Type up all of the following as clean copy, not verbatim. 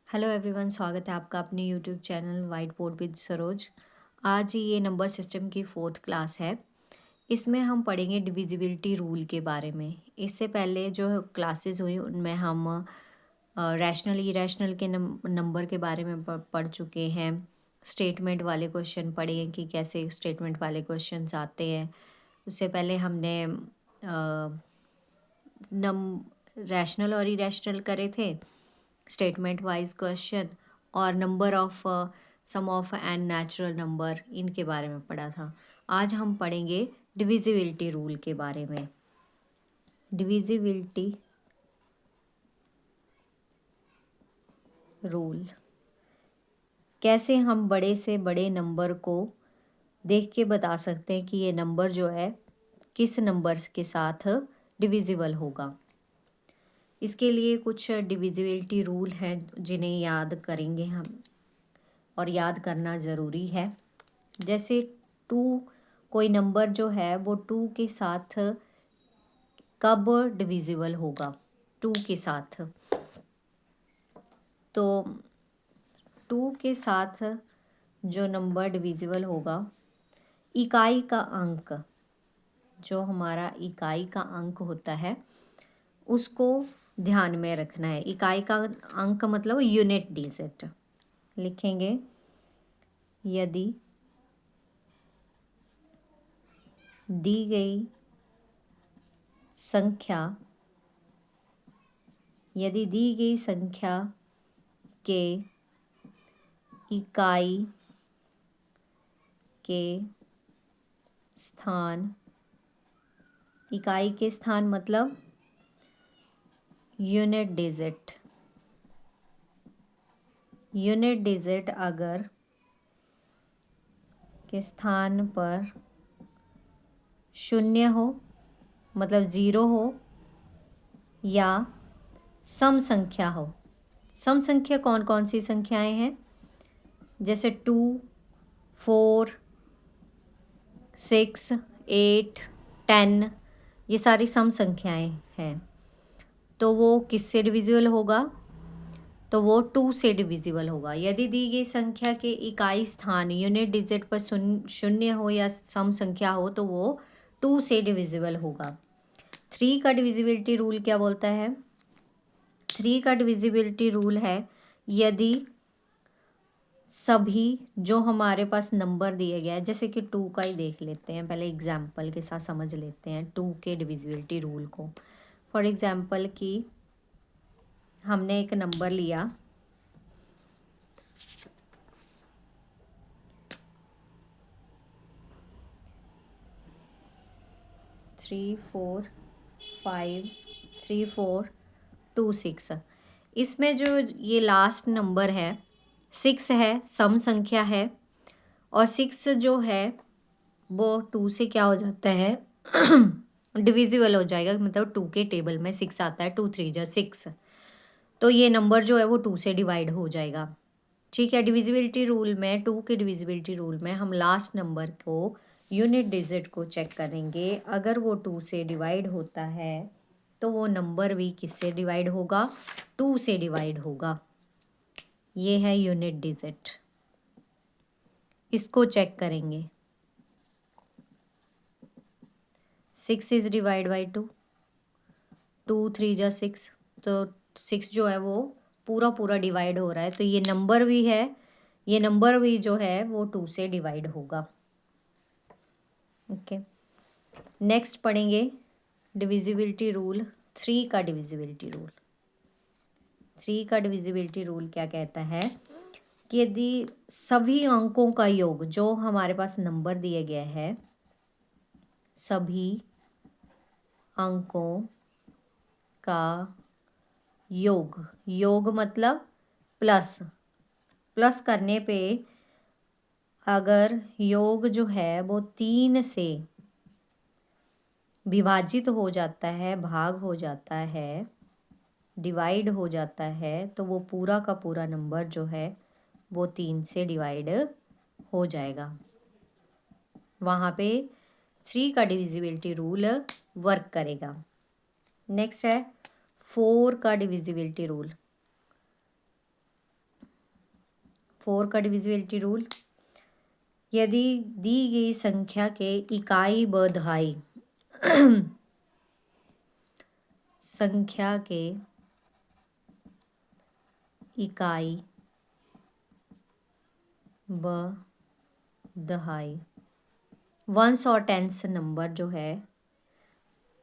Hello everyone, स्वागत है आपका अपने YouTube channel white board with Saroj. आज ये नंबर सिस्टम की 4th क्लास है। इसमें हम पढ़ेंगे डिविजिबिलिटी रूल के बारे में। इससे पहले जो क्लासेस हुई उनमें हम रैशनल इरेशनल के नंबर के बारे में पढ़ चुके हैं। स्टेटमेंट वाले क्वेश्चन पढ़े हैं कि कैसे स्टेटमेंट वाले क्वेश्चंस आते हैं। उससे पहले हमने नम रैशनल और इरेशनल करे थे, स्टेटमेंट वाइज क्वेश्चन, और number of sum of and natural number, इनके बारे में पढ़ा था। आज हम पढ़ेंगे डिविजिबिलिटी रूल के बारे में। डिविजिबिलिटी रूल, कैसे हम बड़े से बड़े नंबर को देख के बता सकते हैं कि ये नंबर जो है किस नंबर्स के साथ डिविजिबल होगा। इसके लिए कुछ डिविजिबिलिटी रूल हैं जिन्हें याद करेंगे हम, और याद करना ज़रूरी है। जैसे 2, कोई नंबर जो है वो 2 के साथ कब डिविजिबल होगा। 2 के साथ, तो 2 के साथ जो नंबर डिविजिबल होगा, इकाई का अंक, जो हमारा इकाई का अंक होता है उसको ध्यान में रखना है। इकाई का अंक मतलब यूनिट डिजिट। लिखेंगे यदि दी गई संख्या, यदि दी गई संख्या के इकाई के स्थान, इकाई के स्थान मतलब यूनिट डिजिट, यूनिट डिजिट अगर के स्थान पर 0 हो, मतलब 0 हो, या सम संख्या हो। सम संख्या कौन कौन सी संख्याएं हैं? जैसे 2, 4, 6, 8, 10, ये सारी सम संख्याएं हैं। तो वो किससे डिविजिबल होगा? तो वो 2 से डिविजिबल होगा। यदि दी गई संख्या के इकाई स्थान यूनिट डिजिट पर 0 हो या सम संख्या हो तो वो 2 से डिविजिबल होगा। 3 का डिविजिबिलिटी रूल क्या बोलता है? 3 का डिविजिबिलिटी रूल है यदि सभी जो हमारे पास नंबर दिए गया है, जैसे कि 2 का ही देख लेते हैं, पहले एग्जाम्पल के साथ समझ लेते हैं 2 के डिविजिबिलिटी रूल को। फॉर एग्जाम्पल कि हमने एक नंबर लिया 3 4 5 3 4 2 6। इसमें जो ये लास्ट नंबर है 6 है, सम संख्या है, और 6 जो है वो 2 से क्या हो जाता है डिविजिबल हो जाएगा। मतलब 2 के टेबल में 6 आता है, 2 3 जा 6, तो ये नंबर जो है वो 2 से डिवाइड हो जाएगा। ठीक है। डिविजिबिलिटी रूल में, 2 के डिविजिबिलिटी रूल में हम लास्ट नंबर को, यूनिट डिजिट को चेक करेंगे। अगर वो 2 से डिवाइड होता है तो वो नंबर भी किससे डिवाइड होगा? 2 से डिवाइड होगा। ये है यूनिट डिजिट, इसको चेक करेंगे। 6 इज डिवाइड बाई 2, 2 3 जा 6, तो 6 जो है वो पूरा पूरा डिवाइड हो रहा है, तो ये नंबर भी है, ये नंबर भी जो है वो 2 से डिवाइड होगा। ओके, नेक्स्ट पढ़ेंगे डिविजिबिलिटी रूल 3 का डिविजिबिलिटी रूल। 3 का डिविजिबिलिटी रूल क्या कहता है कि यदि सभी अंकों का योग, जो हमारे पास नंबर दिया गया है, सभी अंकों का योग, योग मतलब प्लस, प्लस करने पे अगर योग जो है वो 3 से विभाजित हो जाता है, भाग हो जाता है, डिवाइड हो जाता है, तो वो पूरा का पूरा नंबर जो है वो 3 से डिवाइड हो जाएगा। वहाँ पे 3 का डिविजिबिलिटी रूल वर्क करेगा। नेक्स्ट है 4 का डिविजिबिलिटी रूल। 4 का डिविजिबिलिटी रूल, यदि दी गई संख्या के इकाई व दहाई संख्या के इकाई व दहाई वंस और टेंस नंबर जो है,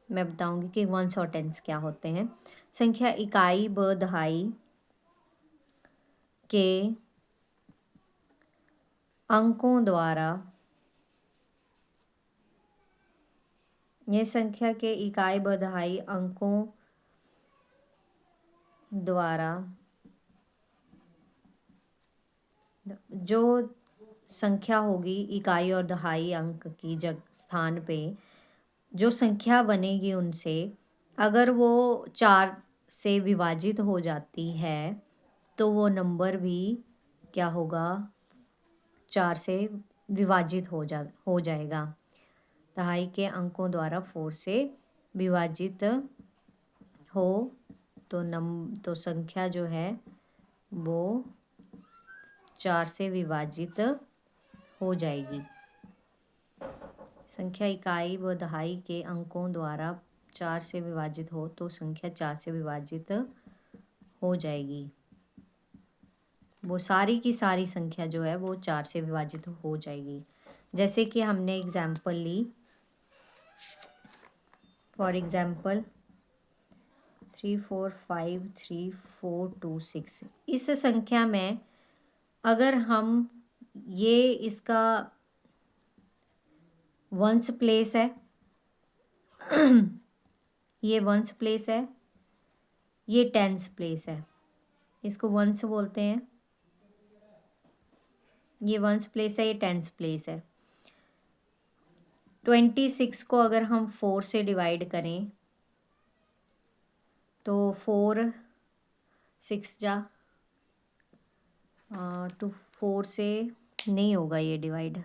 मैं बताऊंगी कि वंस और टेंस क्या होते हैं। संख्या इकाई व दहाई के अंकों द्वारा, ये संख्या के इकाई व दहाई अंकों द्वारा जो संख्या होगी इकाई और दहाई अंक की जग स्थान पे जो संख्या बनेगी उनसे, अगर वो 4 से विभाजित हो जाती है तो वो नंबर भी क्या होगा, 4 से विभाजित हो जाएगा। दहाई के अंकों द्वारा 4 से विभाजित हो तो संख्या जो है वो 4 से विभाजित हो जाएगी। संख्या इकाई व दहाई के अंकों द्वारा 4 से विभाजित हो तो संख्या 4 से विभाजित हो जाएगी। वो सारी की सारी संख्या जो है वो 4 से विभाजित हो जाएगी। जैसे कि हमने एग्जाम्पल ली, फॉर एग्जाम्पल 3 4 5 3 4 2 6, इस संख्या में अगर हम ये इसका वंस प्लेस है ये वंस प्लेस है, ये टेंस प्लेस है, इसको वंस बोलते हैं, ये वंस प्लेस है, ये टेंस प्लेस है। 26 को अगर हम 4 से डिवाइड करें तो 4 6 जा तो 4 से नहीं होगा ये डिवाइड,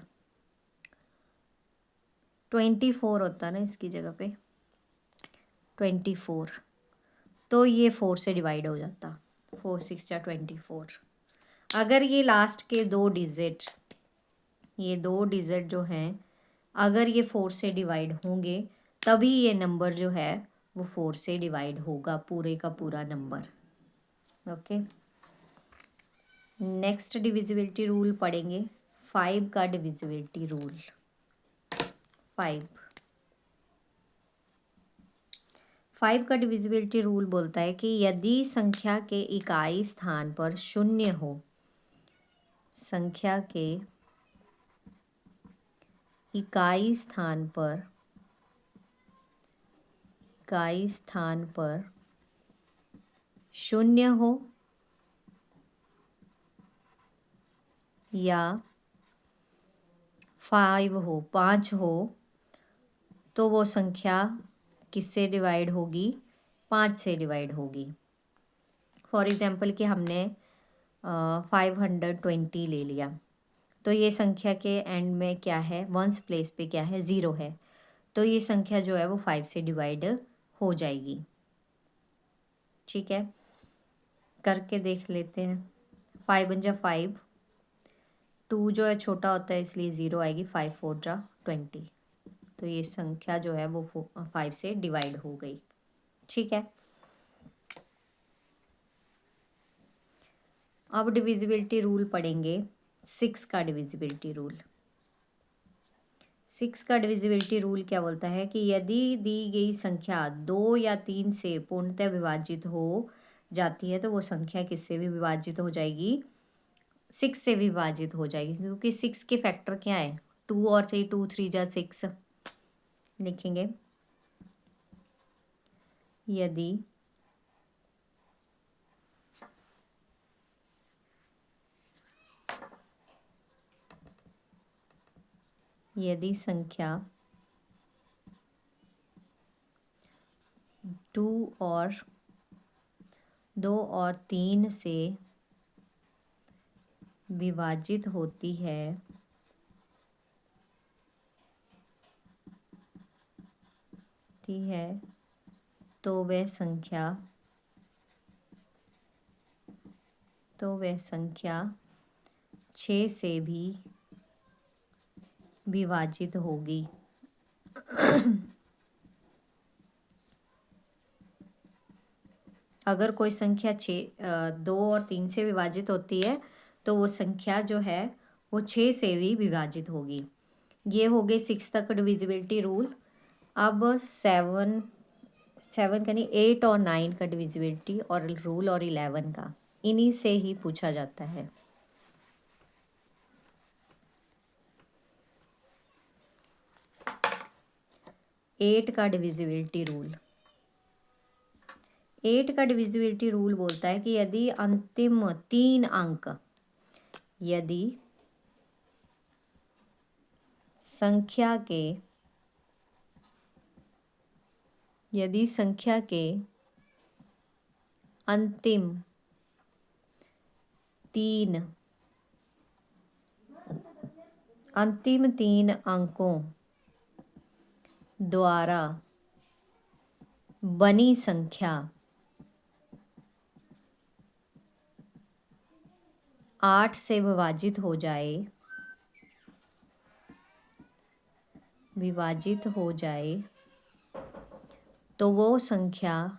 24 होता ना इसकी जगह पे 24, तो ये 4 से डिवाइड हो जाता, 4 6 जा 24। अगर ये लास्ट के 2 डिजिट, ये 2 डिजिट जो हैं अगर ये 4 से डिवाइड होंगे तभी ये नंबर जो है वो 4 से डिवाइड होगा, पूरे का पूरा number. Okay, next divisibility rule पढ़ेंगे 5 का डिविजिबिलिटी रूल। 5 का डिविजिबिलिटी रूल बोलता है कि यदि संख्या के इकाई स्थान पर शून्य हो, संख्या के इकाई स्थान पर शून्य हो या 5 हो तो वो संख्या किससे डिवाइड होगी, 5 से डिवाइड होगी। फॉर एग्जाम्पल कि हमने 520 ले लिया तो ये संख्या के एंड में क्या है, वंस प्लेस पे क्या है, 0 है, तो ये संख्या जो है वो 5 से डिवाइड हो जाएगी। ठीक है, करके देख लेते हैं। 5 बन जा 5, 2 जो है छोटा होता है इसलिए 0 आएगी, 5 4 जा 20, तो ये संख्या जो है वो 5 से डिवाइड हो गई। ठीक है, अब डिविजिबिलिटी रूल पढ़ेंगे 6 का डिविजिबिलिटी रूल। 6 का डिविजिबिलिटी रूल क्या बोलता है कि यदि दी गई संख्या 2 या 3 से पूर्णतः विभाजित हो जाती है तो वो संख्या किससे भी विभाजित हो जाएगी, 6 से विभाजित हो जाएगी, क्योंकि 6 के फैक्टर क्या है, 2 और 3, 2 3 जा 6 लिखेंगे। यदि संख्या 2 और 3 से विभाजित होती है तो वह संख्या 6 से भी विभाजित होगी। अगर कोई संख्या 2 और 3 से विभाजित होती है तो वो संख्या जो है वो 6 से भी विभाजित होगी। ये हो गई 6 तक डिविजिबिलिटी रूल। अब 7 का नहीं, 8 और 9 का डिविजिबिलिटी और रूल और 11 का, इन्हीं से ही पूछा जाता है। एट का डिविजिबिलिटी रूल। 8 का डिविजिबिलिटी रूल बोलता है कि यदि अंतिम 3 अंक, यदि संख्या के अंतिम 3 अंकों द्वारा बनी संख्या 8 से विभाजित हो जाए तो वो संख्या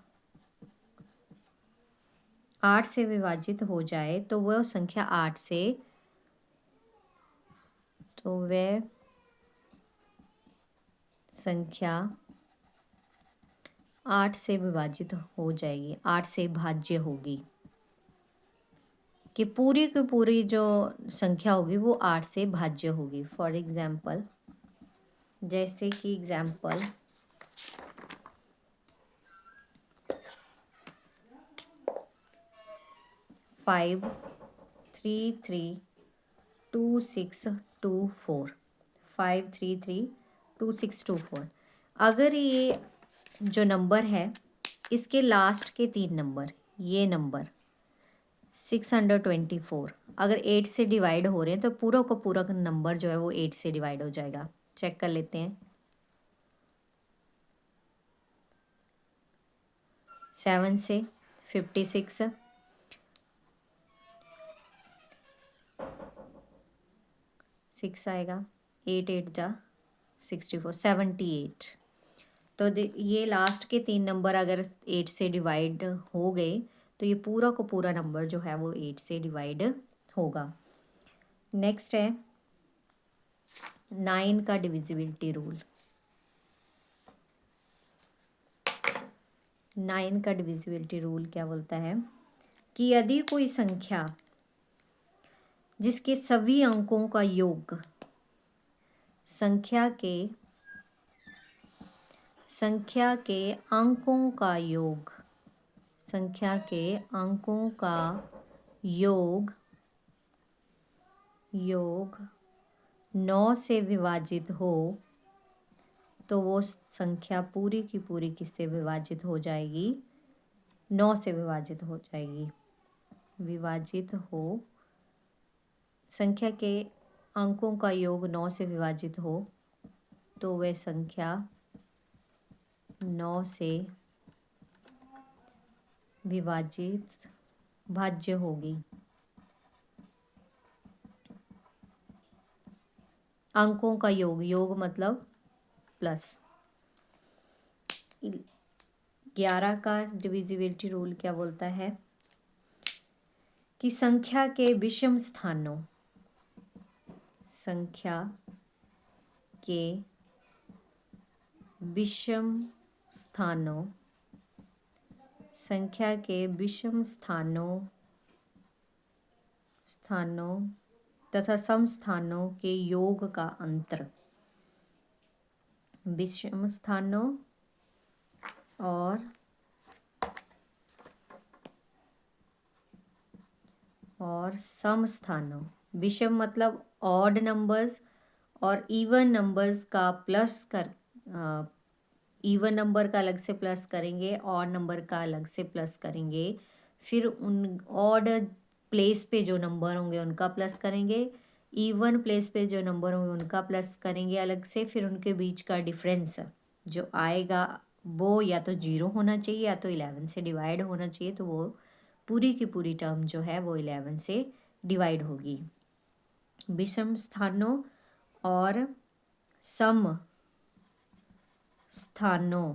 8 से विभाजित हो जाए तो वह संख्या 8 से, तो वह संख्या 8 से विभाजित हो जाएगी, 8 से भाज्य होगी, कि पूरी की पूरी जो संख्या होगी वो 8 से भाज्य होगी। फॉर एग्जाम्पल, जैसे कि एग्जाम्पल 5 3 3 2 6 2 4, 5 3 3 2 6 2 4। अगर ये जो नंबर है इसके लास्ट के 3 नंबर, ये नंबर 624 अगर 8 से डिवाइड हो रहे हैं तो पूरा का पूरा नंबर जो है वो 8 से डिवाइड हो जाएगा। चेक कर लेते हैं। 7 से 56, 6 आएगा, 8 8 जा 64, 78। तो ये लास्ट के 3 नंबर अगर 8 से डिवाइड हो गए तो ये पूरा को पूरा नंबर जो है वो 8 से डिवाइड होगा। नेक्स्ट है 9 का डिविजिबिलिटी रूल। 9 का डिविजिबिलिटी रूल क्या बोलता है कि यदि कोई संख्या जिसके सभी अंकों का योग संख्या के अंकों का योग 9 से विभाजित हो तो वो संख्या पूरी की पूरी किससे विभाजित हो जाएगी? 9 से विभाजित हो जाएगी। संख्या के अंकों का योग 9 से विभाजित हो तो वह संख्या 9 से भाज्य होगी। अंकों का योग मतलब प्लस। 11 का डिविजिबिलिटी रूल क्या बोलता है कि संख्या के विषम स्थानों तथा सम स्थानों के योग का अंतर, विषम स्थानों और सम स्थानों। विषम मतलब ऑड नंबर्स और इवन नंबर्स का प्लस कर, इवन नंबर का अलग से प्लस करेंगे, ऑड नंबर का अलग से प्लस करेंगे, फिर उन ऑड प्लेस पे जो नंबर होंगे उनका प्लस करेंगे, इवन प्लेस पे जो नंबर होंगे उनका प्लस करेंगे अलग से, फिर उनके बीच का डिफरेंस जो आएगा वो या तो 0 होना चाहिए या तो 11 से डिवाइड होना चाहिए, तो वो पूरी की पूरी टर्म जो है वो 11 से डिवाइड होगी। विषम स्थानों और सम स्थानों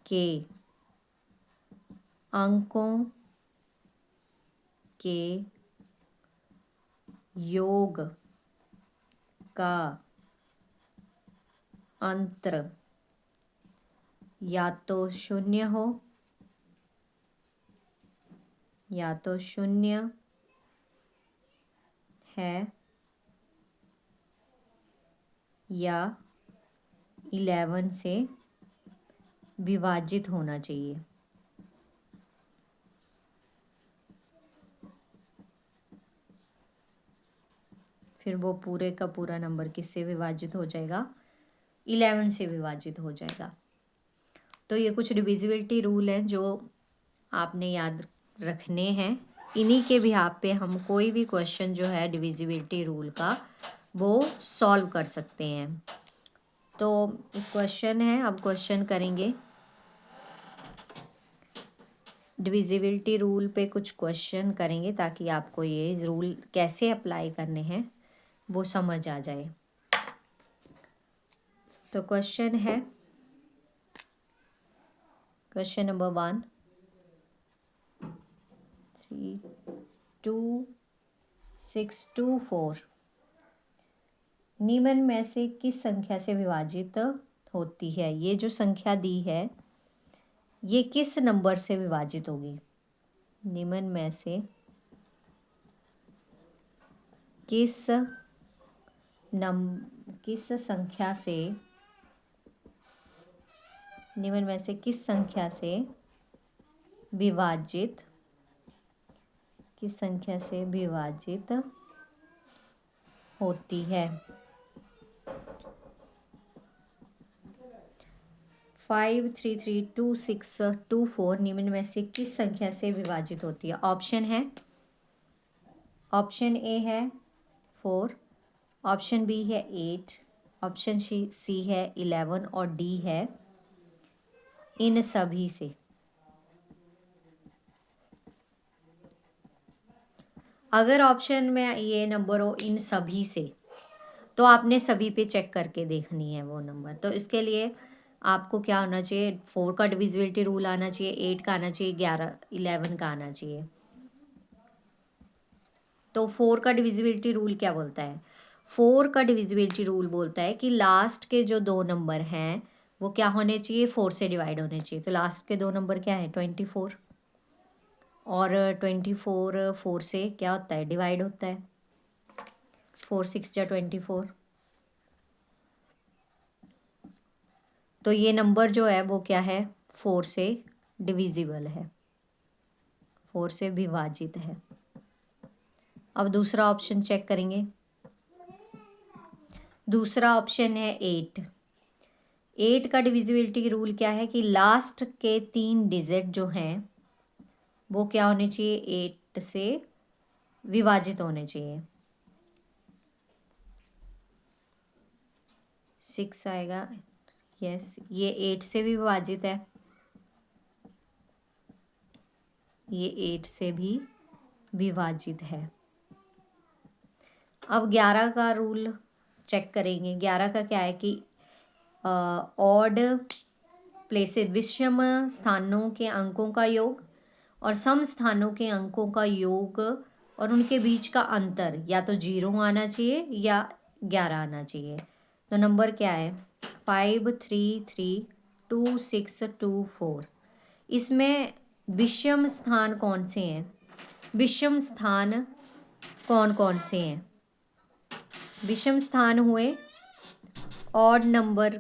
के अंकों के योग का अंतर या तो शून्य हो या तो शून्य है या 11 से विभाजित होना चाहिए। फिर वो पूरे का पूरा नंबर किससे विभाजित हो जाएगा? 11 से विभाजित हो जाएगा। तो ये कुछ डिविजिबिलिटी रूल हैं जो आपने याद रखने हैं। इन्हीं के बिहाफ पे हम कोई भी क्वेश्चन जो है डिविजिबिलिटी रूल का वो सॉल्व कर सकते हैं। तो क्वेश्चन है, अब क्वेश्चन करेंगे डिविजिबिलिटी रूल पे कुछ क्वेश्चन करेंगे ताकि आपको ये रूल कैसे अप्लाई करने हैं वो समझ आ जाए। तो क्वेश्चन है, क्वेश्चन नंबर 1, 3, 2, 6, 2, 4 निम्न में से किस संख्या से विभाजित होती है? ये जो संख्या दी है ये किस नंबर से विभाजित होगी? निम्न में से किस संख्या से, निम्न में से किस संख्या से विभाजित, किस संख्या से विभाजित होती है? 5, 3, 3, 2, 6, 2, 4 निम्न में से किस संख्या से विभाजित होती है? ऑप्शन है, ऑप्शन ए है 4, ऑप्शन बी है 8, ऑप्शन सी है 11 और डी है इन सभी से। अगर ऑप्शन में ये नंबर हो इन सभी से तो आपने सभी पे चेक करके देखनी है वो नंबर। तो इसके लिए आपको क्या होना चाहिए? 4 का डिविजिबिलिटी रूल आना चाहिए, 8 का आना चाहिए, 11 का आना चाहिए। तो 4 का डिविजिबिलिटी रूल क्या बोलता है? 4 का डिविजिबिलिटी रूल बोलता है कि लास्ट के जो दो नंबर हैं वो क्या होने चाहिए? 4 से डिवाइड होने चाहिए। तो लास्ट के दो नंबर क्या है? 24, और 24 4 से क्या होता है? डिवाइड होता है। 4 6 जा 24। तो ये नंबर जो है वो क्या है? 4 से डिविजिबल है, 4 से विभाजित है। अब दूसरा ऑप्शन चेक करेंगे। दूसरा ऑप्शन है 8। 8 का डिविजिबिलिटी रूल क्या है कि लास्ट के 3 डिजिट जो हैं वो क्या होने चाहिए? 8 से विभाजित होने चाहिए। 6 आएगा, यस, ये 8 से भी विभाजित है, ये 8 से भी विभाजित है। अब 11 का रूल चेक करेंगे। 11 का क्या है कि ऑड प्लेसेस, विषम स्थानों के अंकों का योग और सम स्थानों के अंकों का योग और उनके बीच का अंतर या तो 0 आना चाहिए या 11 आना चाहिए। तो नंबर क्या है? 5, 3, 3, 2, 6, 2, 4। इसमें विषम स्थान कौन से हैं? विषम स्थान कौन कौन से हैं? विषम स्थान हुए ऑड नंबर,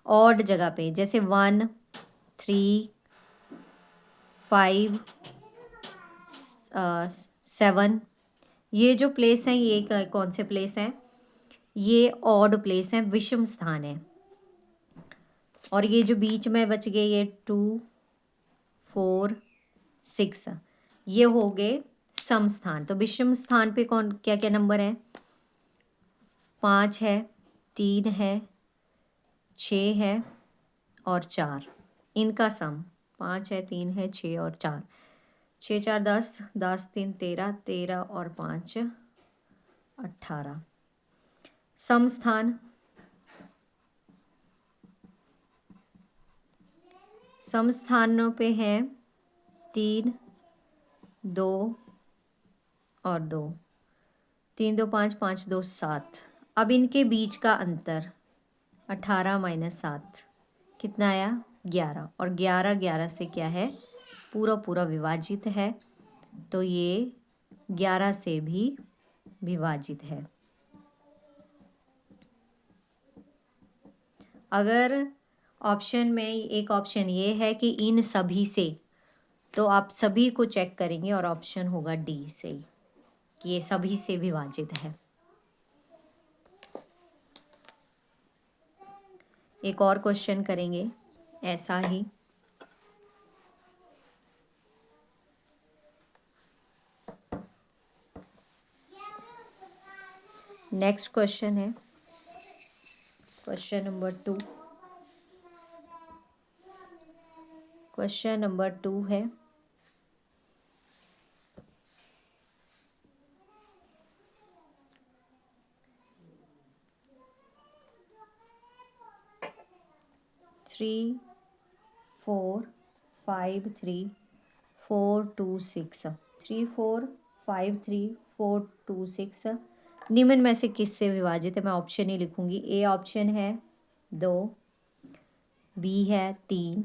ऑड जगह पे, जैसे 1, 3, 5, 7। ये जो प्लेस हैं ये कौन से प्लेस हैं? ये ऑड प्लेस हैं, विषम स्थान है। और ये जो बीच में बच गए ये 2, 4, 6 ये हो गए सम स्थान। तो विषम स्थान पे कौन क्या क्या नंबर है? 5 है, 3 है, 6 है और 4। इनका सम 5 है, 3 है, 6 और 4। 6 4 10, 10 3 13, 13 और 5 18। समस्थान, समस्थानों पे हैं 3, 2 और 2। 3 2 5, 5 2 7। अब इनके बीच का अंतर 18 माइनस 7 कितना आया? 11। और 11 11 से क्या है? पूरा पूरा विभाजित है, तो ये 11 से भी विभाजित है। अगर ऑप्शन में एक ऑप्शन ये है कि इन सभी से, तो आप सभी को चेक करेंगे और ऑप्शन होगा डी से कि ये सभी से विभाजित है। एक और क्वेश्चन करेंगे ऐसा ही। नेक्स्ट क्वेश्चन है क्वेश्चन नंबर 2। क्वेश्चन नंबर 2 है 3 4 5 3 4 2 6। 3 4 5 3 4 2 6 निम्न में से किससे विभाजित है? मैं ऑप्शन ही लिखूंगी। ए ऑप्शन है 2, बी है 3,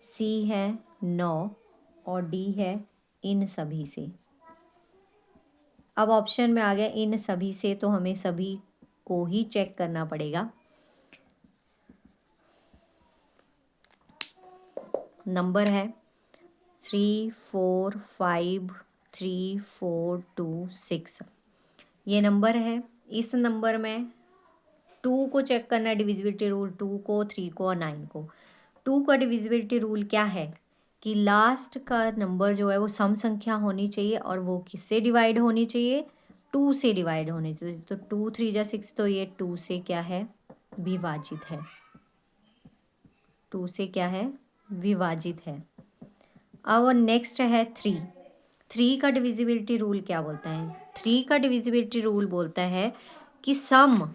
सी है 9 और डी है इन सभी से। अब ऑप्शन में आ गया इन सभी से, तो हमें सभी को ही चेक करना पड़ेगा। नंबर है 3 4 5 3 4 2 6। ये नंबर है। इस नंबर में 2 को चेक करना है, डिविजिबिलिटी रूल 2 को, 3 को और 9 को। 2 का डिविजिबिलिटी रूल क्या है कि लास्ट का नंबर जो है वो सम संख्या होनी चाहिए, और वो किससे डिवाइड होनी चाहिए? 2 से डिवाइड होनी चाहिए। तो 2 3 जा 6, तो ये 2 से क्या है? विभाजित है। 2 से क्या है? विभाजित है। अब नेक्स्ट है 3। 3 का डिविजिबिलिटी रूल क्या बोलता है? 3 का डिविजिबिलिटी रूल बोलता है कि सम,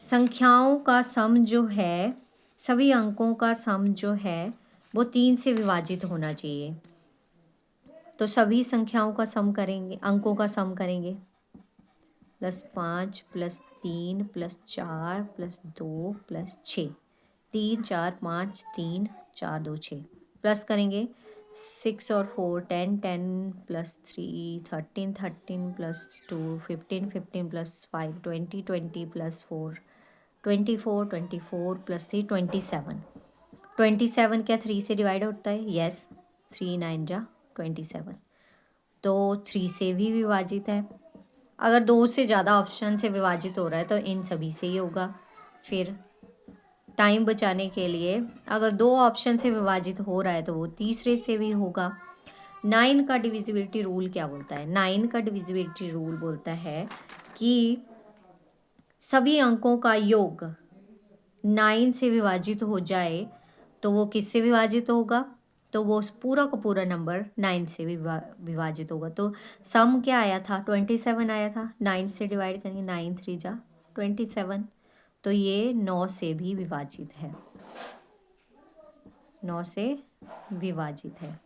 संख्याओं का सम जो है, सभी अंकों का सम जो है वो 3 से विभाजित होना चाहिए। तो सभी संख्याओं का सम करेंगे, अंकों का सम करेंगे। +5 +3 +4 +2 +6। 3 4 5 3 4 2 6 प्लस करेंगे। 6 और 4 10 10 +3 13 13 +2 15 15 +5 20 20 +4 24 24 +3 27। 27 क्या 3 से डिवाइड होता है? यस। 3 9 जा 27, तो 3 से भी विभाजित है। अगर 2 से ज़्यादा ऑप्शन से विभाजित हो रहा है तो इन सभी से ही होगा। फिर टाइम बचाने के लिए अगर 2 ऑप्शन से विभाजित हो रहा है तो वो तीसरे से भी होगा। 9 का डिविजिबिलिटी रूल क्या बोलता है? 9 का डिविजिबिलिटी रूल बोलता है कि सभी अंकों का योग 9 से विभाजित हो जाए तो वो किससे विभाजित होगा? तो वो पूरा का पूरा नंबर 9 से विभाजित होगा। तो सम क्या आया था? 27 आया था। 9 से डिवाइड करेंगे, 9 3 जा 27, तो ये 9 से भी विभाजित है। 9 से विभाजित है।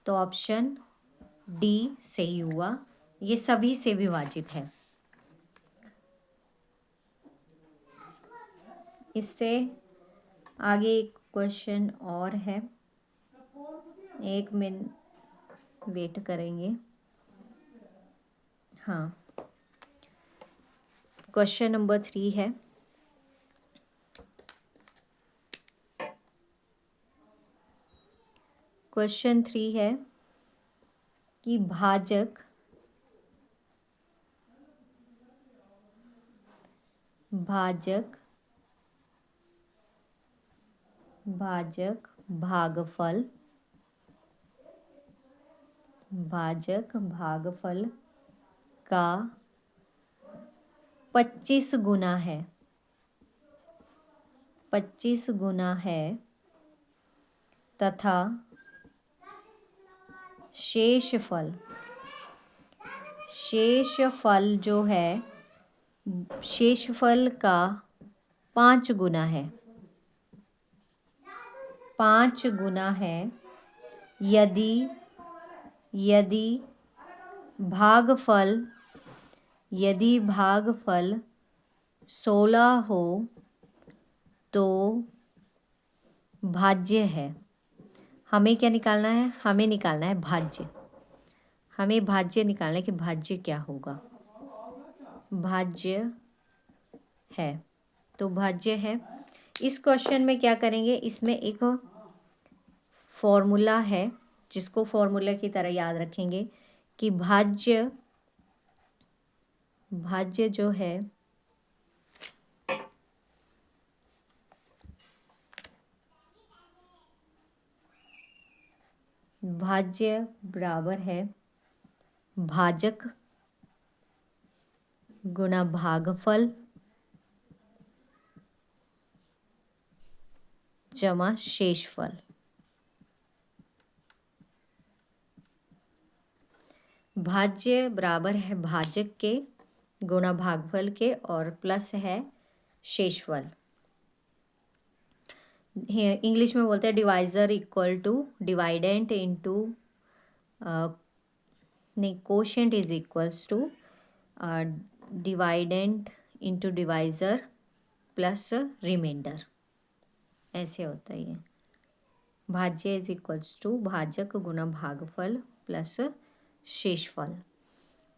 तो ऑप्शन डी सही हुआ, ये सभी से विभाजित है। इससे आगे एक क्वेश्चन और है, 1 मिनट वेट करेंगे। हाँ, क्वेश्चन नंबर 3 है। क्वेश्चन 3 है कि भाजक भाजक भाजक भागफल भाजक भागफल का 25 गुना है। 25 गुना है तथा शेषफल शेषफल जो है, शेषफल का 5 गुना है, 5 गुना है यदि भागफल 16 हो तो भाज्य है। हमें क्या निकालना है? हमें निकालना है भाज्य। हमें भाज्य निकालना है कि भाज्य क्या होगा। भाज्य है, तो भाज्य है। इस क्वेश्चन में क्या करेंगे, इसमें एक फॉर्मूला है जिसको फॉर्मूला की तरह याद रखेंगे कि भाज्य जो है भाज्य बराबर है भाजक गुना भागफल जमा शेषफल। भाज्य बराबर है भाजक के गुना भागफल के और प्लस है शेषफल। इंग्लिश में बोलते हैं divisor equal to dividend into नहीं, quotient is equals to dividend into divisor plus reminder, ऐसे होता है ये। भाज्य इज इक्वल्स टू भाजक गुना भागफल प्लस शेषफल।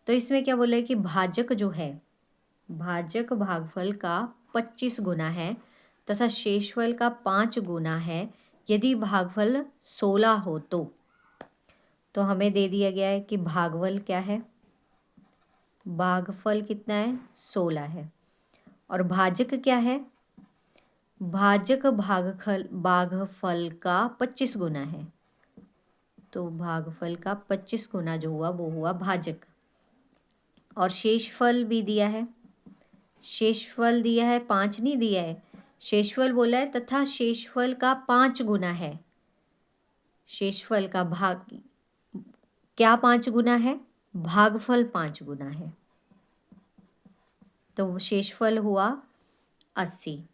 तो इसमें क्या बोला है कि भाजक जो है, भाजक भागफल का 25 गुना है तथा शेषफल का 5 गुना है यदि भागफल 16 हो तो हमें दे दिया गया है कि भागफल क्या है, भागफल कितना है, 16 है। और भाजक क्या है, भाजक भागफल का 25 गुना है, तो भागफल का 25 गुना जो हुआ वो हुआ भाजक। और शेषफल भी दिया है, शेषफल दिया है, 5 नहीं दिया है, शेषफल बोला है तथा शेषफल का 5 गुना है। शेषफल का भाग क्या 5 गुना है, भागफल 5 गुना है, तो शेषफल हुआ 80।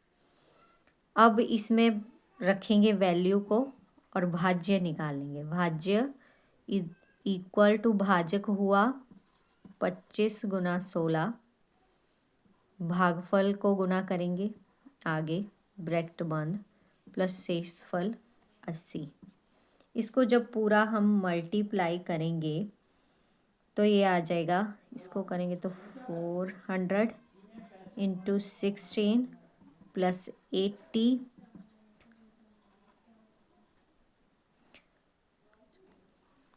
अब इसमें रखेंगे वैल्यू को और भाज्य निकालेंगे। भाज्य इक्वल टू भाजक हुआ 25 गुना 16, भागफल को गुना करेंगे आगे ब्रैकेट बंद प्लस शेषफल 80। इसको जब पूरा हम मल्टीप्लाई करेंगे तो ये आ जाएगा, इसको करेंगे तो 400 इंटू 16 प्लस 80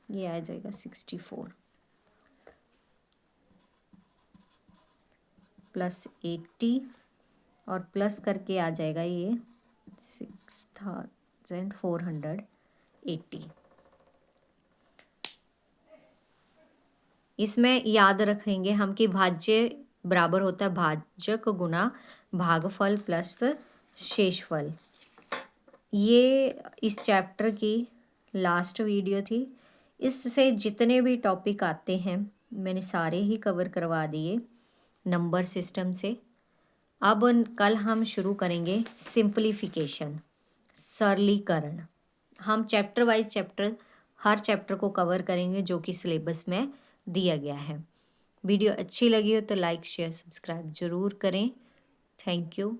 ये आ जाएगा 64 प्लस 80 और प्लस करके आ जाएगा ये 6480। इसमें याद रखेंगे हम कि भाज्य बराबर होता है भाजक गुना भागफल प्लस शेषफल। ये इस चैप्टर की लास्ट वीडियो थी। इससे जितने भी टॉपिक आते हैं मैंने सारे ही कवर करवा दिए नंबर सिस्टम से। अब कल हम शुरू करेंगे सिंपलीफिकेशन, सरलीकरण। हम चैप्टर वाइज चैप्टर हर चैप्टर को कवर करेंगे जो कि सिलेबस में दिया गया है। वीडियो अच्छी लगी हो तो लाइक शेयर सब्सक्राइब ज़रूर करें। Thank you.